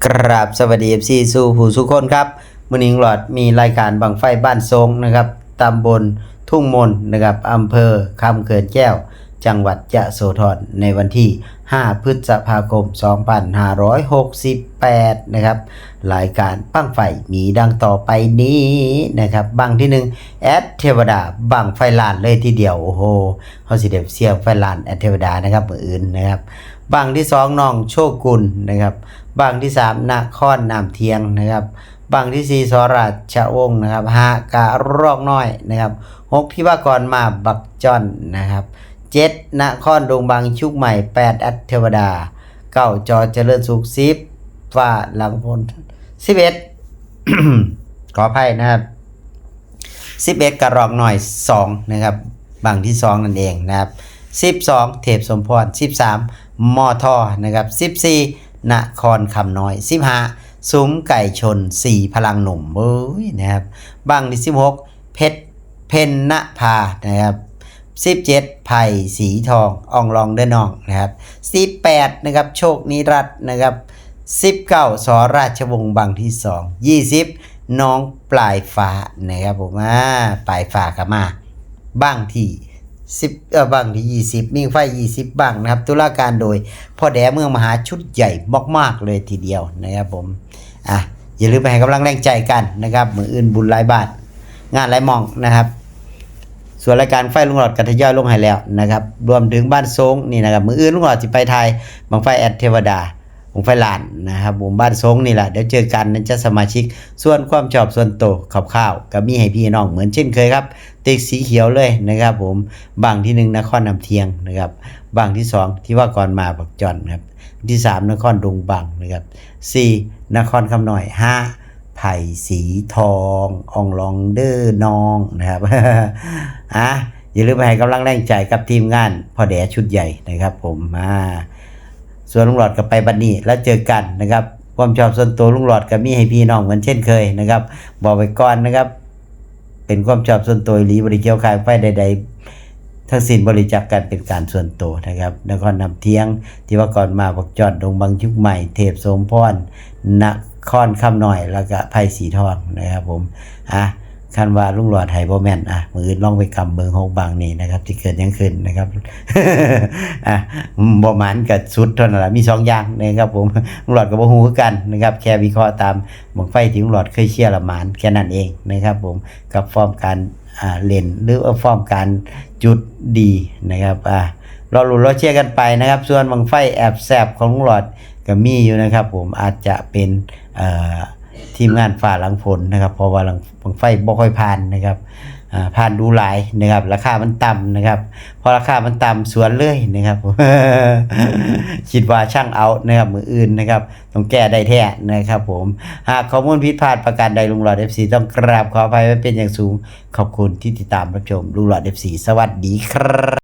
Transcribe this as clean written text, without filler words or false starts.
กราบสวัสดี FC สู่ผู้สุคนครับมื้อนี้หลอดมีรายการบังไฟบ้านทรงนะครับตำบลทุ่งมนนะครับอำเภอคำเขื่อนแก้วจังหวัดยะโสธรในวันที่5พฤษภาคม2568นะครับรายการบั้งไฟมีดังต่อไปนี้นะครับบั้งที่1แอดเทวดาบั้งไฟล้านเลยทีเดียวโอ้โหเฮาสิได้เสียงไฟล้านแอดเทวดานะครับมื้ออื่นนะครับบั้งที่2น้องโชกุลนะครับบั้งที่3นครน้ำเทียงนะครับบั้งที่4สราชวงศ์นะครับ5กะรอกน้อยนะครับ6ที่ว่ากรมาบักจอนนะครับ7นครดงบางชุกใหม่8อัตเทวดา9จอเจริญสุข10ฟ้าหลังพล11 ขออภัยนะครับ11กระรอกหน่อย2นะครับบางที่2นั่นเองนะครับ12เทพสมพร13มอทอนะครับ14นครคำน้อย15ซุ้มไก่ชน4พลังหนุ่มเอ้ยนะครับบางที่16เพชรเพนนภานะครับ17ไผ่สีทองอ่องรองเด้อน้องนะครับ18นะครับโชคนิรัตน์นะครับ19สราชวงศ์บางที่2 20น้องปลายฟ้านะครับผมปลายฟ้าก็มาบางที่10บางที่20มิ่งไฟ20บางนะครับตุลาการโดยพ่อแดเมืองมหาชุดใหญ่มากๆเลยทีเดียวนะครับผมอย่าลืมไปให้กำลังแรงใจกันนะครับมื้ออื่นบุญหลายบาทงานหลายหม่องนะครับส่วนรายการไฟลุงหลอดกัทยอยลงให้แล้วนะครับรวมถึงบ้านทรงนี่นะครับมื้ออื่นลุงหลอดสิไปไทยบังไฟแอดเทวดาบังไฟลานนะครับผมบ้านทรงนี่แหละเดี๋ยวเจอกันนะจ๊ะสมาชิกส่วนความชอบส่วนตัวข่าวๆก็มีให้พี่น้องเหมือนเช่นเคยครับติ๊กสีเขียวเลยนะครับผมบางที่1นครน้ำเทียงนะครับบางที่2ที่ว่าก่อนมาบักจอนครับที่3นครดงบางนะครับ4นครคำน้อย5ไผ่สีทองอ่องลองเดอร์น้องนะครับ อย่าลืมไปให้กำลังแรงใจกับทีมงานพ่อแดชุดใหญ่นะครับผมส่วนลุงหลอดก็ไปบัดนี้แล้วเจอกันนะครับความชอบส่วนตัวลุงหลอดก็มีให้พี่น้องเหมือนเช่นเคยนะครับบอกไว้ก่อนนะครับเป็นความชอบส่วนตัวหรือบริเกี่ยวขายไฟใดๆทั้งสิ้นบริจาคกันเป็นการส่วนตัวนะครับนครนำเทียงที่ว่าก่อนมาบักจอดดงบางชุกใหม่เทพสมพรนครคำหน่อยแล้วก็ไผ่สีทองนะครับผมคันว่าลุงหลอดไห้บ่แม่นมือลองไปกำเบิง6บางนี่นะครับที่เกิดยังขึ้นนะครับ บ่หมานกับสุดเท่านั้นล่ะมี2อย่างนะครับผมลุงหลอดก็บ่ฮู้คือกันนะครับแค่วิเคราะห์ตามบังไฟที่ลุงหลอดเคยเชียร์ละหมานแค่นั้นเองนะครับผมกับฟอร์มการเล่นหรือฟอร์มการจุดดีนะครับเราลุ้นเราเชียร์กันไปนะครับส่วนบังไฟแอบแซบของลุงหลอดก็มีอยู่นะครับผมอาจจะเป็นทีมงานฝ่าหลังฝนนะครับเพราะว่าบังไฟบ่ค่อยผ่านนะครับผ่านดูหลายนะครับราคามันต่ำนะครับพอราคามันต่ำสวนเลยนะครับ คิดว่าช่างเอานะครับมืออื่นนะครับต้องแก้ได้แท้นะครับผมหากข้อมูลผิดพลาดประการใดลุงหลอด FC ต้องกราบขออภัยไว้เป็นอย่างสูงขอบคุณที่ติดตามรับชมลุงหลอด FC สวัสดีครับ